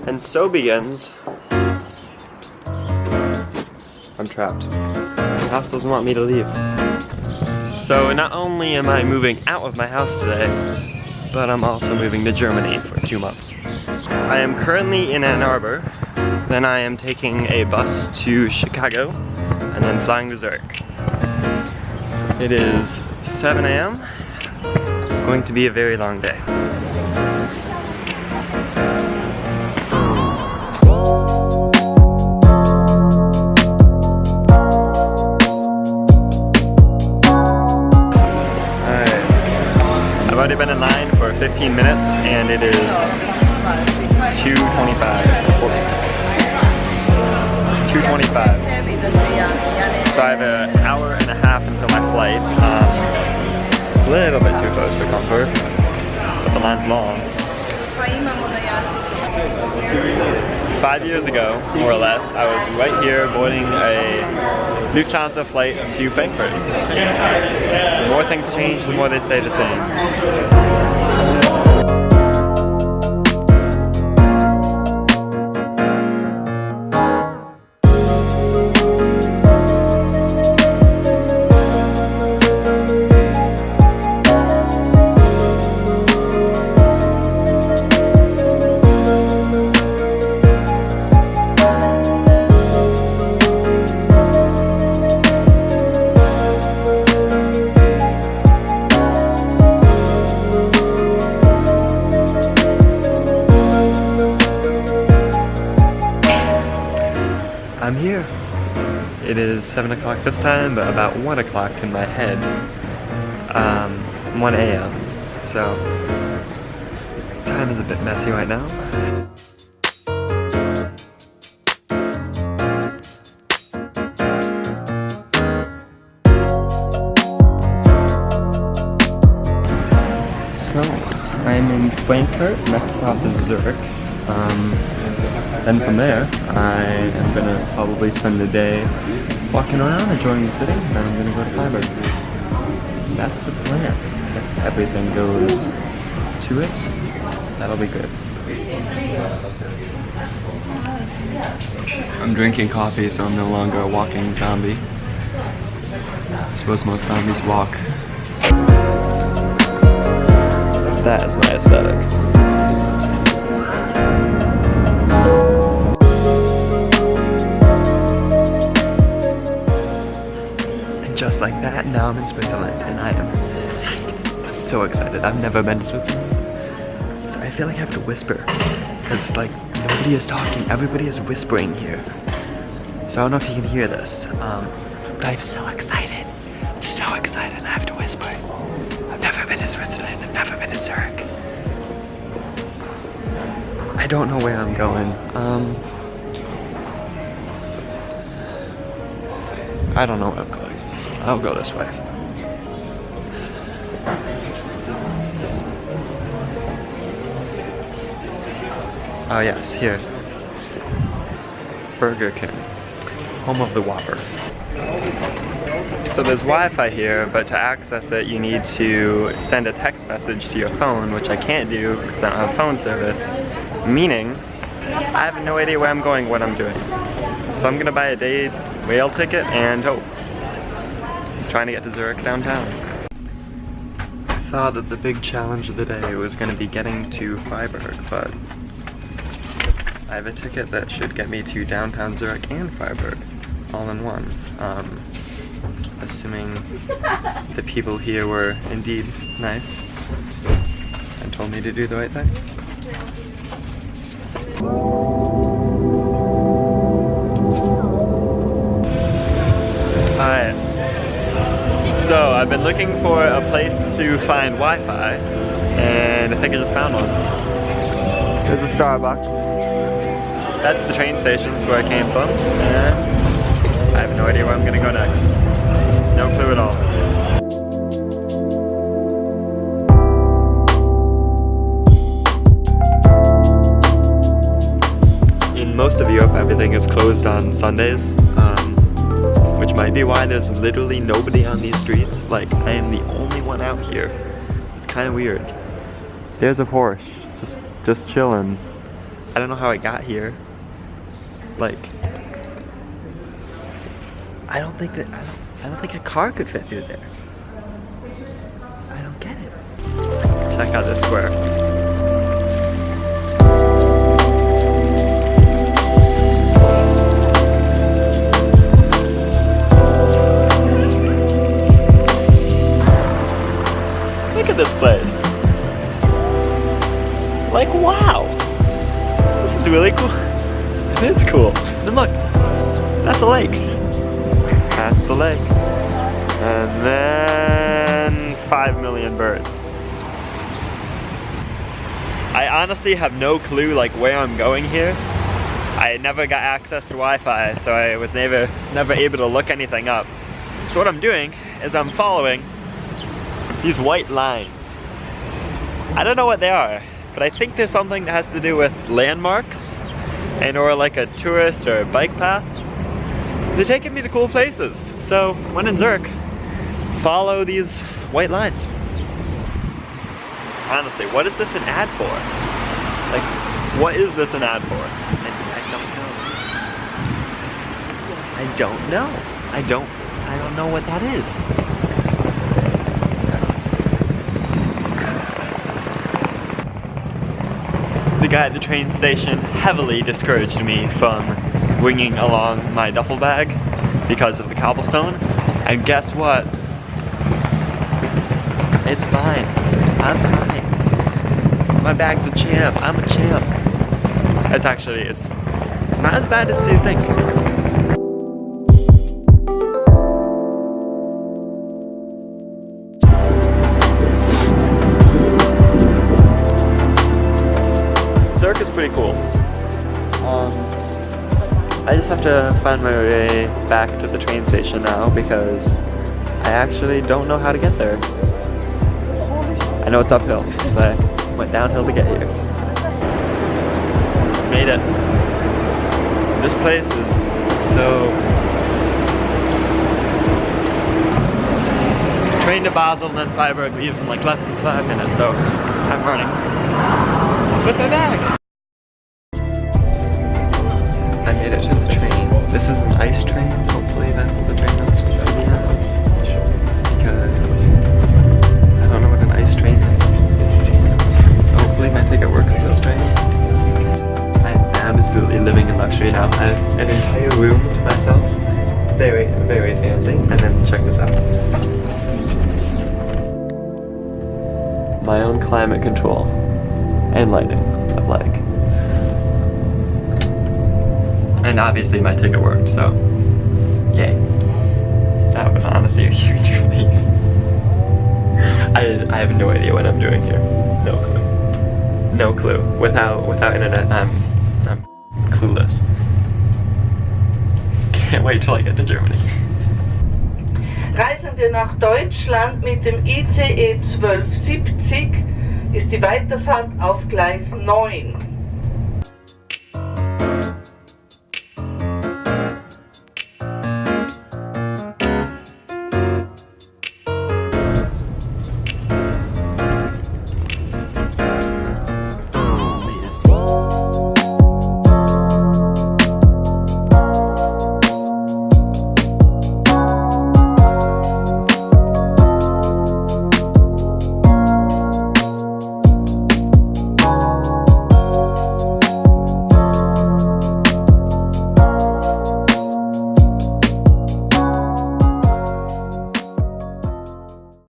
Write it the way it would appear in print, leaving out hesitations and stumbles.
And so begins. I'm trapped. The house doesn't want me to leave. So not only am I moving out of my house today, but I'm also moving to Germany for 2 months. I am currently in Ann Arbor, then I am taking a bus to Chicago, and then flying to Zurich. It is 7 a.m. It's going to be a very long day. I've already been in line for 15 minutes and it is 2:25. 2:25. So I have an hour and a half until my flight. A little bit too close for comfort, but the line's long. 5 years ago, more or less, I was right here boarding a Lufthansa flight to Frankfurt. The more things change, the more they stay the same. I'm here. It is 7 o'clock this time, but about 1 o'clock in my head. 1 a.m. So, time is a bit messy right now. So, I'm in Frankfurt, next stop is Zurich. Then from there, I am gonna probably spend the day walking around, enjoying the city, and then I'm gonna go to Freiburg. That's the plan. If everything goes to it, that'll be good. I'm drinking coffee, so I'm no longer a walking zombie. I suppose most zombies walk. That is my aesthetic. Just like that, now I'm in Switzerland, and I am psyched. I'm so excited. I've never been to Switzerland. So I feel like I have to whisper, because like, nobody is talking, everybody is whispering here. So I don't know if you can hear this, but I'm so excited. I'm so excited, and I have to whisper. I've never been to Switzerland, I've never been to Zurich. I don't know where I'm going. I don't know where I'm going. I'll go this way. Oh yes, here. Burger King. Home of the Whopper. So there's Wi-Fi here, but to access it you need to send a text message to your phone, which I can't do because I don't have phone service. Meaning, I have no idea where I'm going, what I'm doing. So I'm gonna buy a day rail ticket and hope. Trying to get to Zurich downtown. I thought that the big challenge of the day was going to be getting to Freiburg, but I have a ticket that should get me to downtown Zurich and Freiburg, all in one. Assuming the people here were indeed nice and told me to do the right thing. Alright. So, I've been looking for a place to find Wi-Fi, and I think I just found one. There's a Starbucks. That's the train station, that's where I came from, and I have no idea where I'm gonna go next. No clue at all. In most of Europe, everything is closed on Sundays. Which might be why there's literally nobody on these streets. Like, I am the only one out here. It's kind of weird. There's a Porsche, just chilling. I don't know how I got here. Like, I don't think a car could fit through there. I don't get it. Check out this square. Look at this place. Like, wow. This is really cool. It is cool. And look, that's a lake. That's the lake. And then 5 million birds. I honestly have no clue like where I'm going here. I never got access to Wi-Fi, so I was never able to look anything up. So what I'm doing is I'm following these white lines. I don't know what they are, but I think there's something that has to do with landmarks and or like a tourist or a bike path. They're taking me to cool places. So when in Zurich, follow these white lines. Honestly, what is this an ad for? Like, what is this an ad for? I don't know. I don't know what that is. The guy at the train station heavily discouraged me from bringing along my duffel bag because of the cobblestone. And guess what? It's fine. I'm fine. My bag's a champ. I'm a champ. It's not as bad as you think. Zurich is pretty cool. I just have to find my way back to the train station now because I actually don't know how to get there. I know it's uphill because I went downhill to get here. Made it. This place is so... Train to Basel and then Freiburg leaves in like less than 5 minutes, so I'm running with my bag. I made it to the train. This is an ice train. Hopefully that's the train I'm supposed to be on. Because I don't know what an ice train is. So hopefully my ticket works for this train. I'm absolutely living in luxury now. I have an entire room to myself. Very, very fancy. And then check this out. My own climate control and lighting, but like. And obviously my ticket worked, so yay. That was honestly a huge relief. I have no idea what I'm doing here. No clue. No clue. Without internet, I'm clueless. Can't wait till I get to Germany. Reisende nach Deutschland mit dem ICE 1270 ist die Weiterfahrt auf Gleis 9.